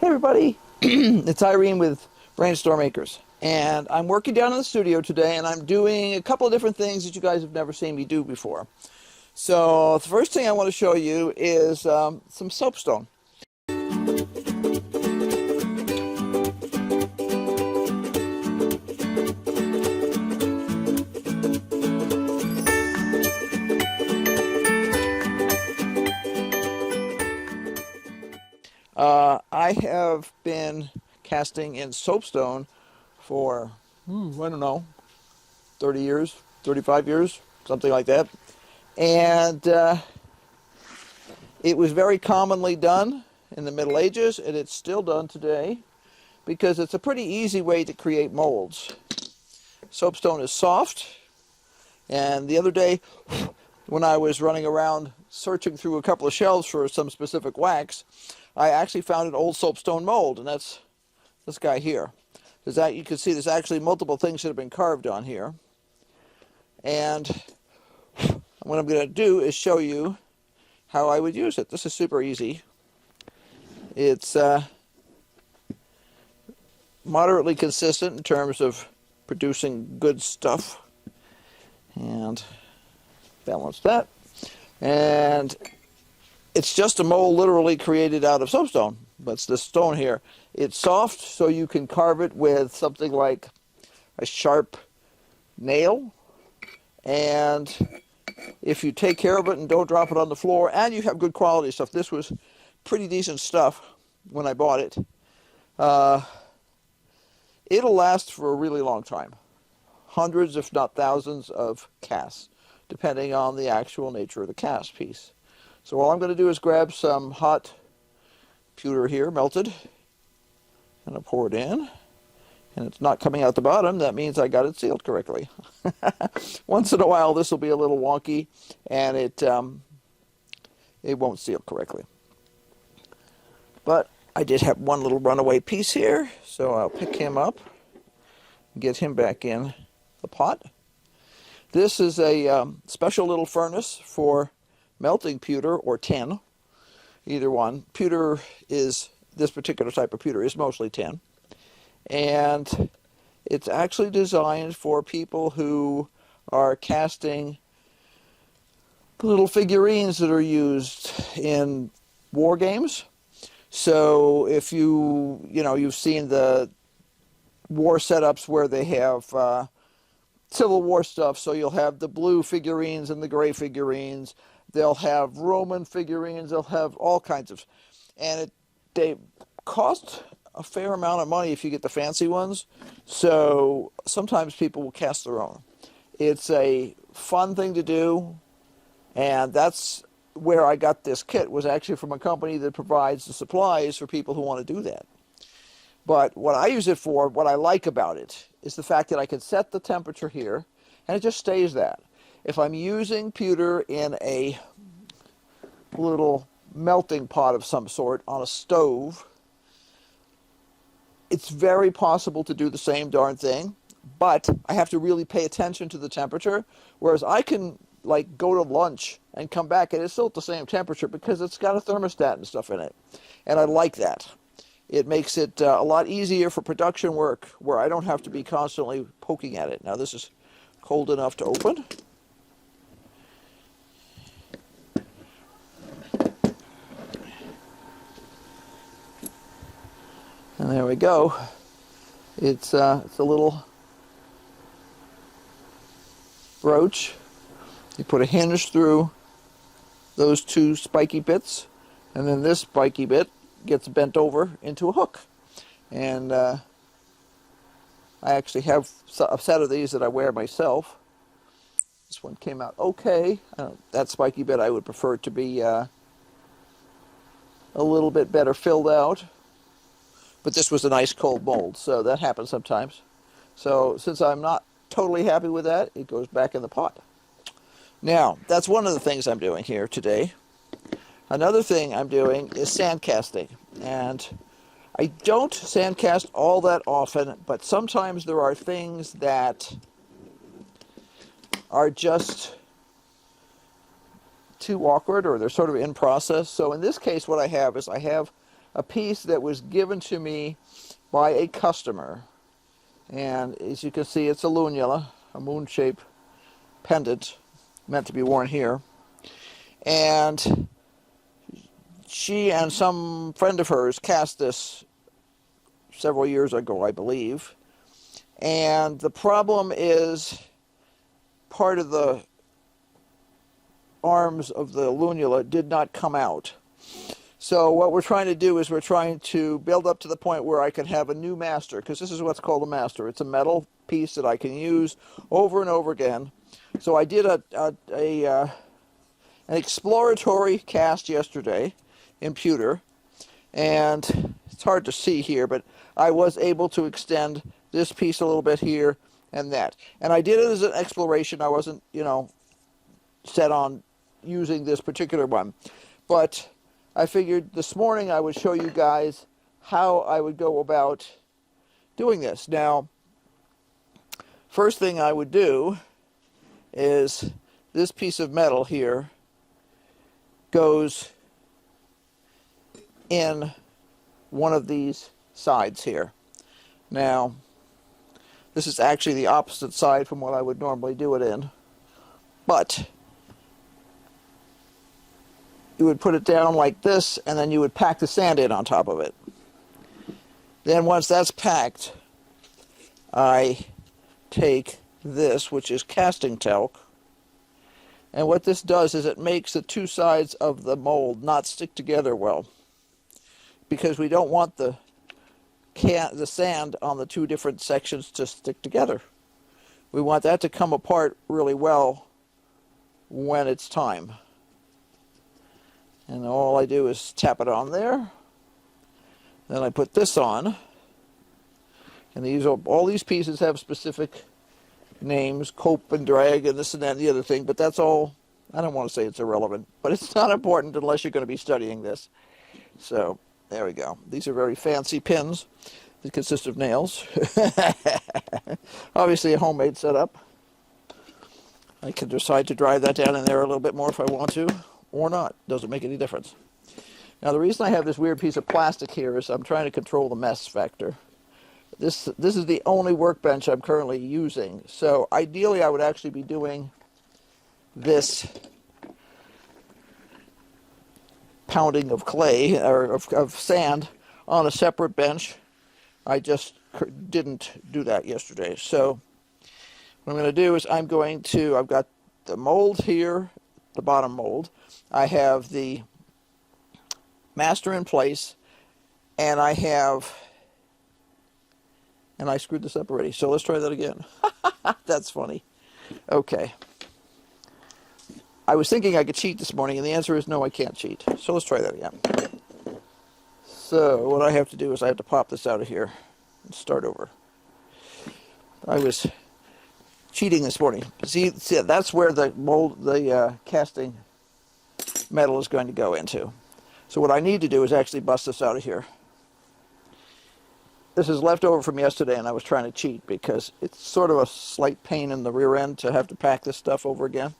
Hey everybody, it's Irene with BrainStormAcres, and I'm working down in the studio today, and I'm doing a couple of different things that you guys have never seen me do before. So the first thing I want to show you is some soapstone. I have been casting in soapstone for, I don't know, 30 years, 35 years, something like that. And it was very commonly done in the Middle Ages, and it's still done today because it's a pretty easy way to create molds. Soapstone is soft, and the other day when I was running around searching through a couple of shelves for some specific wax, I actually found an old soapstone mold, and that's this guy here. You can see there's actually multiple things that have been carved on here. And what I'm going to do is show you how I would use it. This is super easy. It's moderately consistent in terms of producing good stuff. And balance that. And it's just a mold literally created out of soapstone. But it's this stone here. It's soft, so you can carve it with something like a sharp nail. And if you take care of it and don't drop it on the floor, and you have good quality stuff, this was pretty decent stuff when I bought it. It'll last for a really long time. Hundreds, if not thousands, of casts, depending on the actual nature of the cast piece. So all I'm going to do is grab some hot pewter here, melted, and I'll pour it in. And it's not coming out the bottom. That means I got it sealed correctly. Once in a while, this will be a little wonky, and it won't seal correctly. But I did have one little runaway piece here, so I'll pick him up, get him back in the pot. This is a special little furnace for melting pewter or tin, either one. Pewter is, this particular type of pewter is mostly tin. And it's actually designed for people who are casting little figurines that are used in war games. So if you've seen the war setups where they have Civil War stuff, so you'll have the blue figurines and the gray figurines. They'll have Roman figurines. They'll have all kinds of, and they cost a fair amount of money if you get the fancy ones. So sometimes people will cast their own. It's a fun thing to do, and that's where I got this kit, was actually from a company that provides the supplies for people who want to do that. But what I use it for, what I like about it, is the fact that I can set the temperature here, and it just stays that. If I'm using pewter in a little melting pot of some sort on a stove, it's very possible to do the same darn thing, but I have to really pay attention to the temperature, whereas I can like go to lunch and come back and it's still at the same temperature because it's got a thermostat and stuff in it. And I like that. It makes it a lot easier for production work where I don't have to be constantly poking at it. Now this is cold enough to open. And there we go. It's a little brooch. You put a hinge through those two spiky bits, and then this spiky bit gets bent over into a hook. And I actually have a set of these that I wear myself. This one came out okay. That spiky bit I would prefer to be a little bit better filled out. But this was a nice cold mold, so that happens sometimes. So since I'm not totally happy with that, it goes back in the pot. Now, that's one of the things I'm doing here today. Another thing I'm doing is sand casting. And I don't sand cast all that often, but sometimes there are things that are just too awkward, or they're sort of in process. So in this case, what I have is I have a piece that was given to me by a customer. And as you can see, it's a lunula, a moon-shaped pendant meant to be worn here. And she and some friend of hers cast this several years ago, I believe. And the problem is part of the arms of the lunula did not come out. So what we're trying to do is we're trying to build up to the point where I can have a new master, because this is what's called a master. It's a metal piece that I can use over and over again. So I did an exploratory cast yesterday in pewter, and it's hard to see here, but I was able to extend this piece a little bit here and that. And I did it as an exploration. I wasn't, set on using this particular one. But I figured this morning I would show you guys how I would go about doing this. Now, first thing I would do is this piece of metal here goes in one of these sides here. Now, this is actually the opposite side from what I would normally do it in, but you would put it down like this, and then you would pack the sand in on top of it. Then once that's packed, I take this, which is casting talc, and what this does is it makes the two sides of the mold not stick together well, because we don't want the sand on the two different sections to stick together. We want that to come apart really well when it's time. And all I do is tap it on there. Then I put this on. And all these pieces have specific names, cope and drag and this and that and the other thing, but that's all. I don't want to say it's irrelevant, but it's not important unless you're going to be studying this. So there we go. These are very fancy pins that consist of nails. Obviously a homemade setup. I can decide to drive that down in there a little bit more if I want to, or not. Doesn't make any difference. Now the reason I have this weird piece of plastic here is I'm trying to control the mess factor. This is the only workbench I'm currently using. So ideally I would actually be doing this pounding of clay or of sand on a separate bench. I just didn't do that yesterday. So what I'm going to do is I've got the mold here, the bottom mold. I have the master in place, and I screwed this up already. So let's try that again. That's funny. Okay. I was thinking I could cheat this morning, and the answer is no, I can't cheat. So let's try that again. So what I have to do is I have to pop this out of here and start over. I was cheating this morning. See, that's where the mold, the casting metal is going to go into. So what I need to do is actually bust this out of here. This is left over from yesterday, and I was trying to cheat because it's sort of a slight pain in the rear end to have to pack this stuff over again.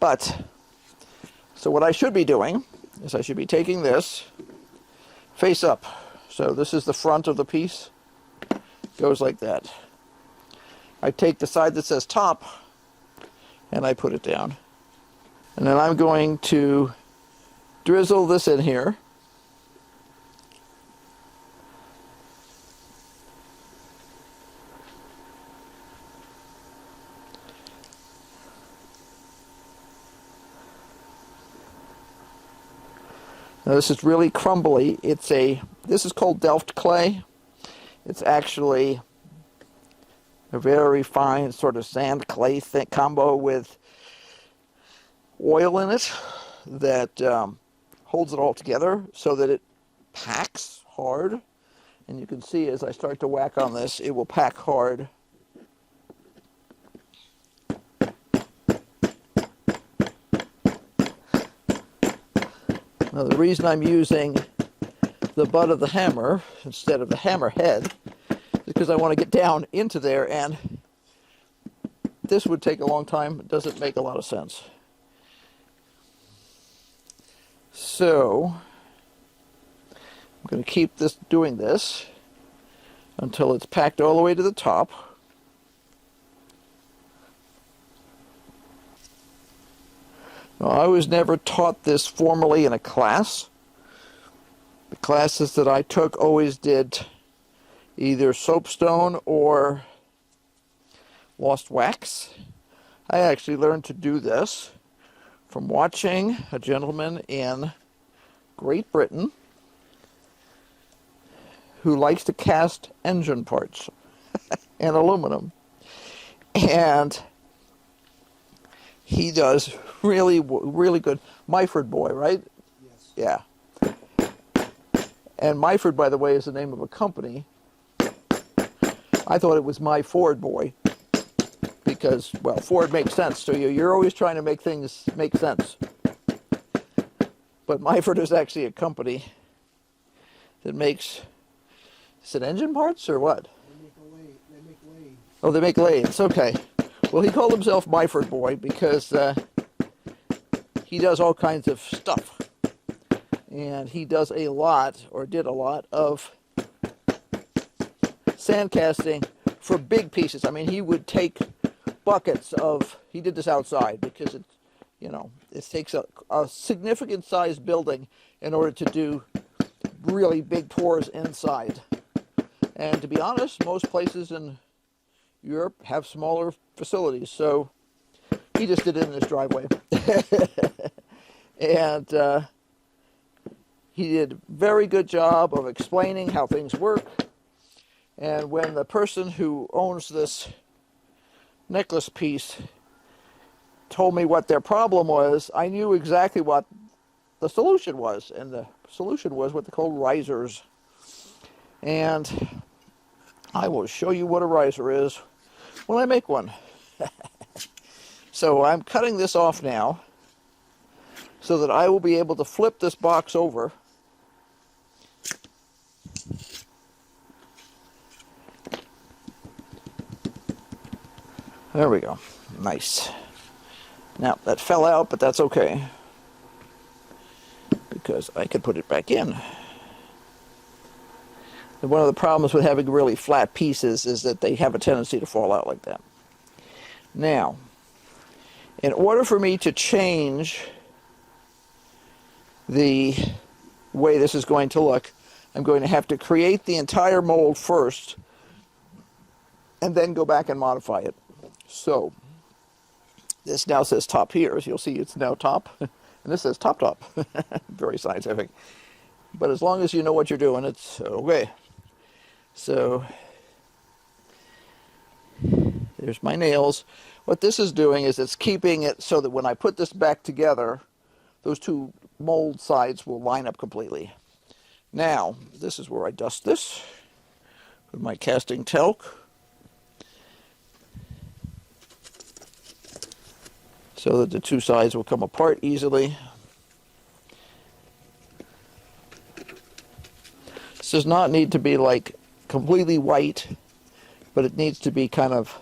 But, so what I should be doing is I should be taking this face up. So this is the front of the piece. Goes like that. I take the side that says top, and I put it down. And then I'm going to drizzle this in here. Now this is really crumbly. This is called Delft clay. It's actually a very fine sort of sand clay combo with oil in it that holds it all together so that it packs hard. And you can see as I start to whack on this, it will pack hard. Now the reason I'm using the butt of the hammer instead of the hammer head is because I want to get down into there, and this would take a long time. It doesn't make a lot of sense. So going to keep this doing this until it's packed all the way to the top. Now, I was never taught this formally in a class. The classes that I took always did either soapstone or lost wax. I actually learned to do this from watching a gentleman in Great Britain who likes to cast engine parts in aluminum. And he does really, really good. Myford Boy, right? Yes. Yeah. And Myford, by the way, is the name of a company. I thought it was My Ford Boy because, well, Ford makes sense to you. You're always trying to make things make sense. But Myford is actually a company that makes, is it engine parts or what? They make lathes. Oh, they make lathes. Okay. Well, he called himself Myford Boy because he does all kinds of stuff. And he does a lot, or did a lot, of sand casting for big pieces. I mean, he would take buckets of, he did this outside because it, you know, it takes a significant sized building in order to do really big pours inside. And to be honest, most places in Europe have smaller facilities, so he just did it in his driveway. And he did a very good job of explaining how things work. And when the person who owns this necklace piece told me what their problem was, I knew exactly what the solution was. And the solution was what they call risers. And I will show you what a riser is when I make one. So I'm cutting this off now so that I will be able to flip this box over. There we go. Nice. Now, that fell out, but that's okay, because I could put it back in. And one of the problems with having really flat pieces is that they have a tendency to fall out like that. Now, in order for me to change the way this is going to look, I'm going to have to create the entire mold first and then go back and modify it. So, this now says top here, as you'll see it's now top, and this says top top. Very scientific. But as long as you know what you're doing, it's okay. So, there's my nails. What this is doing is it's keeping it so that when I put this back together, those two mold sides will line up completely. Now, this is where I dust this with my casting talc, so that the two sides will come apart easily. This does not need to be like completely white, but it needs to be kind of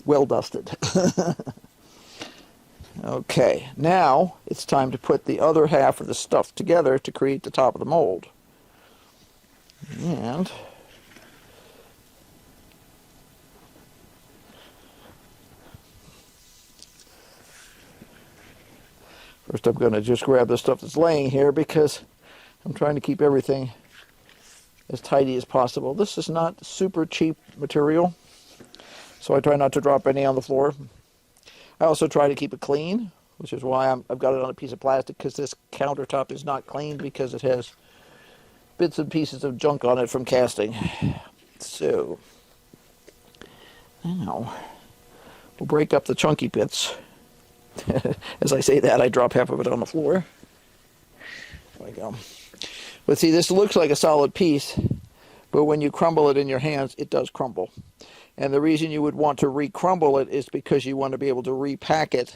well dusted. Okay, now it's time to put the other half of the stuff together to create the top of the mold. And first I'm going to just grab the stuff that's laying here because I'm trying to keep everything as tidy as possible. This is not super cheap material, so I try not to drop any on the floor. I also try to keep it clean, which is why I've got it on a piece of plastic, because this countertop is not clean because it has bits and pieces of junk on it from casting. So, now we'll break up the chunky bits. As I say that, I drop half of it on the floor. There we go. But see, this looks like a solid piece, but when you crumble it in your hands, it does crumble. And the reason you would want to re-crumble it is because you want to be able to repack it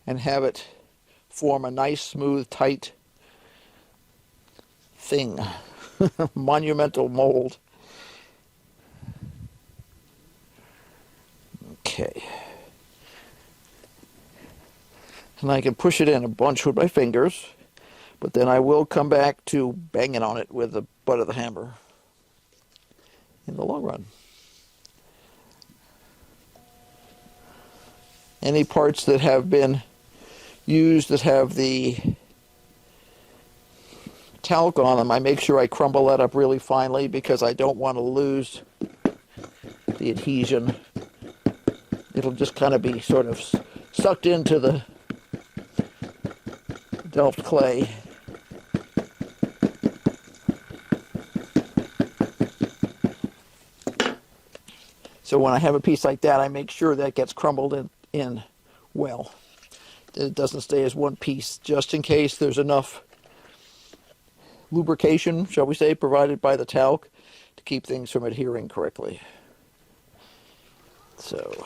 and have it form a nice, smooth, tight thing. Monumental mold. Okay. And I can push it in a bunch with my fingers, But then I will come back to banging on it with the butt of the hammer in the long run. Any parts that have been used that have the talc on them, I make sure I crumble that up really finely because I don't want to lose the adhesion. It'll just kind of be sort of sucked into the Delft clay. So when I have a piece like that, I make sure that gets crumbled in well. That it doesn't stay as one piece, just in case there's enough lubrication, shall we say, provided by the talc to keep things from adhering correctly. So,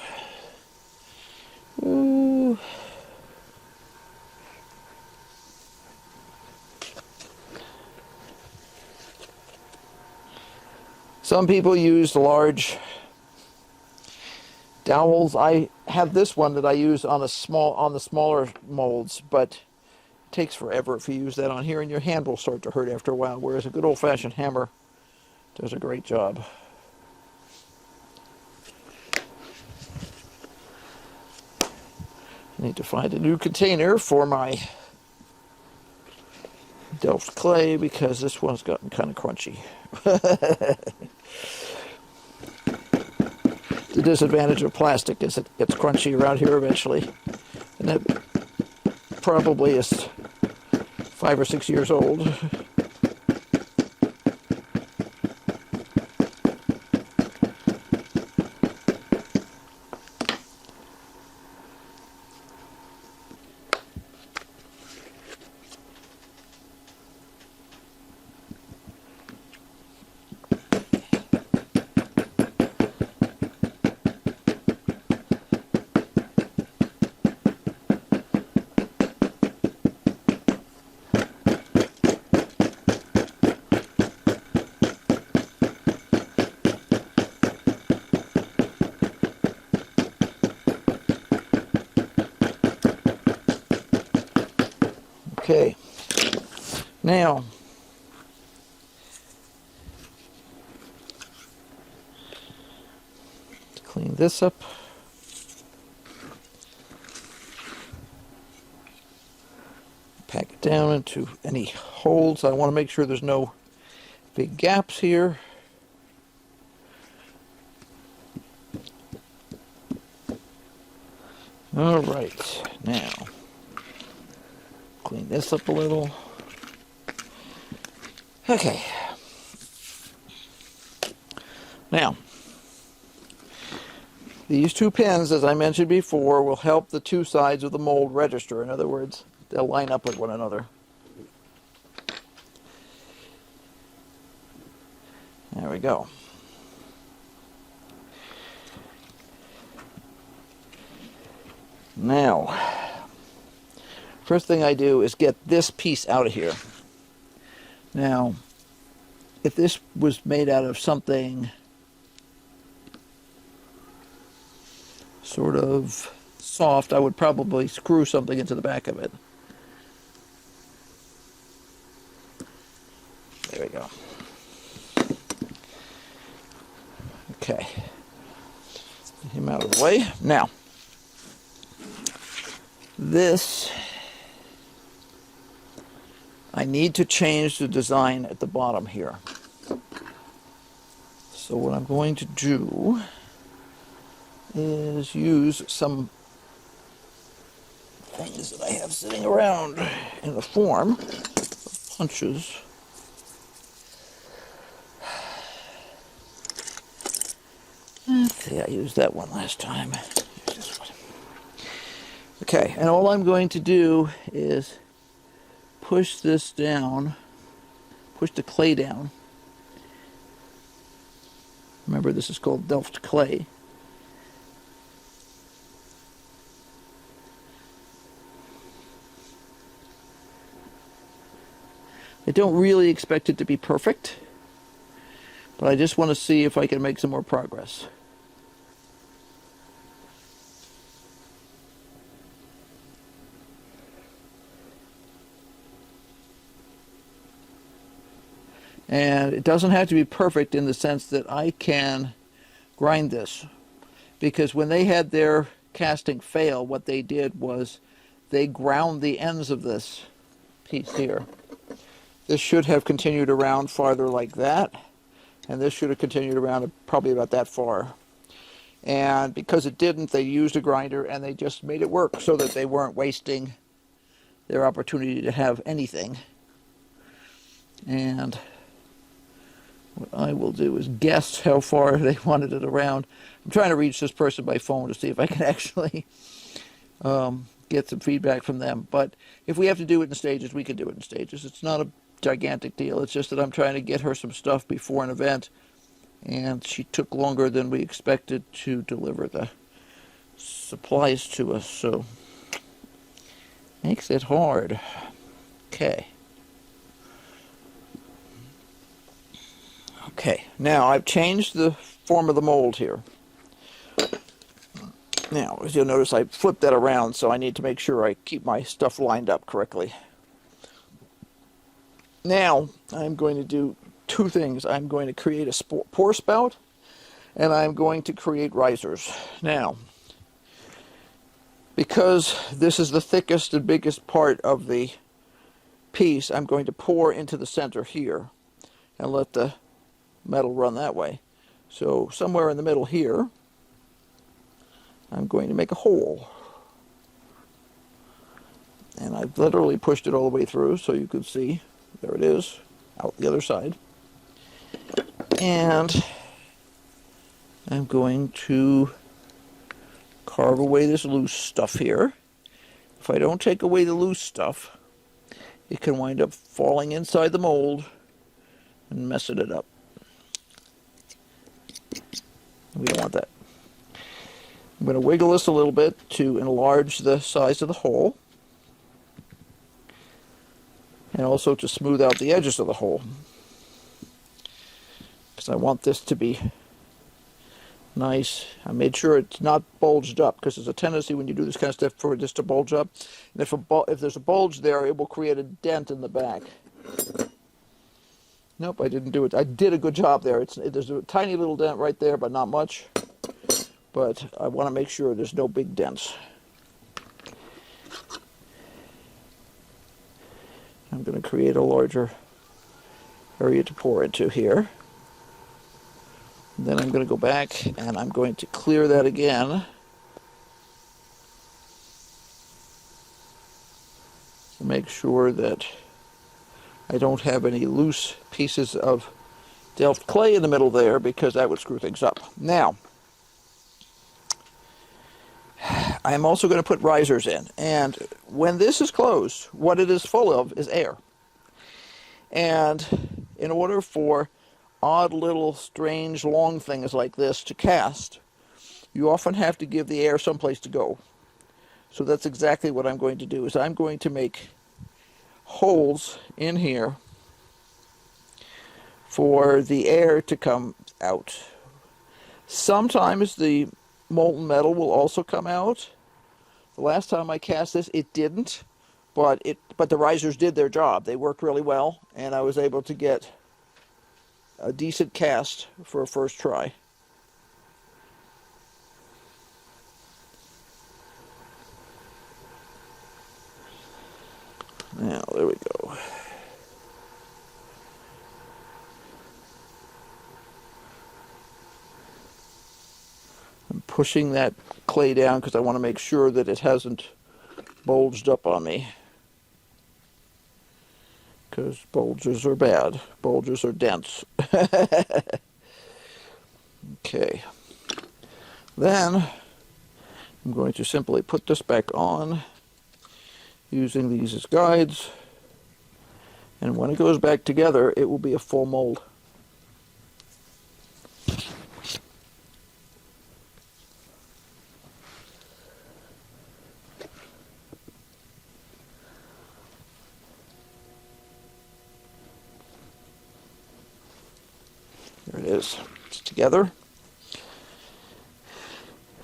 some people use large dowels. I have this one that I use on the smaller molds, but it takes forever if you use that on here, and your hand will start to hurt after a while, whereas a good old-fashioned hammer does a great job. I need to find a new container for my Delft clay because this one's gotten kind of crunchy. The disadvantage of plastic is it gets crunchy around here eventually, and that probably is 5 or 6 years old. Okay, now to clean this up, pack it down into any holes. I want to make sure there's no big gaps here. All right, now clean this up a little. Okay. Now, these two pins, as I mentioned before, will help the two sides of the mold register. In other words, they'll line up with one another. There we go. Now, first thing I do is get this piece out of here. Now, if this was made out of something sort of soft, I would probably screw something into the back of it. There we go. Okay. Get him out of the way. Now, this, I need to change the design at the bottom here. So what I'm going to do is use some things that I have sitting around in the form of punches. Let's see, I used that one last time. Use this one. Okay, and all I'm going to do is push this down, push the clay down. Remember, this is called Delft clay. I don't really expect it to be perfect, but I just want to see if I can make some more progress. And it doesn't have to be perfect in the sense that I can grind this. Because when they had their casting fail, what they did was they ground the ends of this piece here. This should have continued around farther like that, and this should have continued around probably about that far. And because it didn't, they used a grinder and they just made it work so that they weren't wasting their opportunity to have anything. And what I will do is guess how far they wanted it around. I'm trying to reach this person by phone to see if I can actually get some feedback from them. But if we have to do it in stages, we can do it in stages. It's not a gigantic deal. It's just that I'm trying to get her some stuff before an event, and she took longer than we expected to deliver the supplies to us, so makes it hard. Okay. Okay, now I've changed the form of the mold here. Now, as you'll notice, I flipped that around, so I need to make sure I keep my stuff lined up correctly. Now, I'm going to do two things. I'm going to create a pour spout, and I'm going to create risers. Now, because this is the thickest and biggest part of the piece, I'm going to pour into the center here and let the metal run that way. So somewhere in the middle here, I'm going to make a hole. And I've literally pushed it all the way through so you can see. There it is, out the other side. And I'm going to carve away this loose stuff here. If I don't take away the loose stuff, it can wind up falling inside the mold and messing it up. We don't want that. I'm going to wiggle this a little bit to enlarge the size of the hole, and also to smooth out the edges of the hole, because I want this to be nice. I made sure it's not bulged up, because there's a tendency when you do this kind of stuff for this to bulge up, and if there's a bulge there, it will create a dent in the back. Nope, I didn't do it. I did a good job there. There's a tiny little dent right there, but not much. But I want to make sure there's no big dents. I'm going to create a larger area to pour into here. And then I'm going to go back and I'm going to clear that again. To make sure that I don't have any loose pieces of Delft clay in the middle there, because that would screw things up. Now, I'm also going to put risers in, and when this is closed, what it is full of is air. And in order for odd little strange long things like this to cast, you often have to give the air someplace to go. So that's exactly what I'm going to do, is I'm going to make holes in here for the air to come out. Sometimes the molten metal will also come out. The last time I cast this, it didn't, but the risers did their job. They worked really well, and I was able to get a decent cast for a first try. Now, there we go. I'm pushing that clay down because I want to make sure that it hasn't bulged up on me. Because bulges are bad. Bulges are dense. Okay. Then I'm going to simply put this back on using these as guides. And when it goes back together, it will be a full mold. There it is. It's together.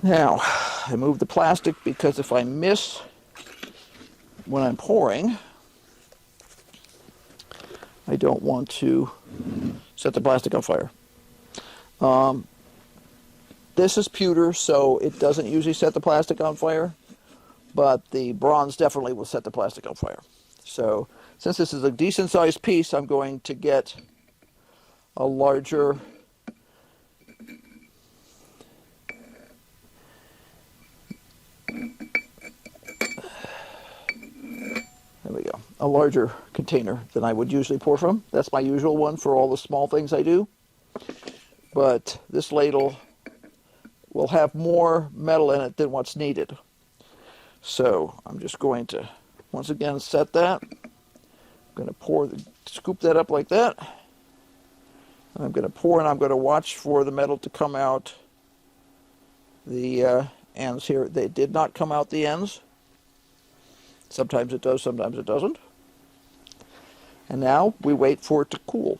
Now, I move the plastic because if I miss when I'm pouring, I don't want to set the plastic on fire. This is pewter, so it doesn't usually set the plastic on fire, but the bronze definitely will set the plastic on fire. So since this is a decent sized piece, I'm going to get a larger a larger container than I would usually pour from. That's my usual one for all the small things I do. But this ladle will have more metal in it than what's needed. So I'm just going to, once again, set that. I'm going to scoop that up like that. And I'm going to pour, and I'm going to watch for the metal to come out the ends here. They did not come out the ends. Sometimes it does, sometimes it doesn't. And now we wait for it to cool.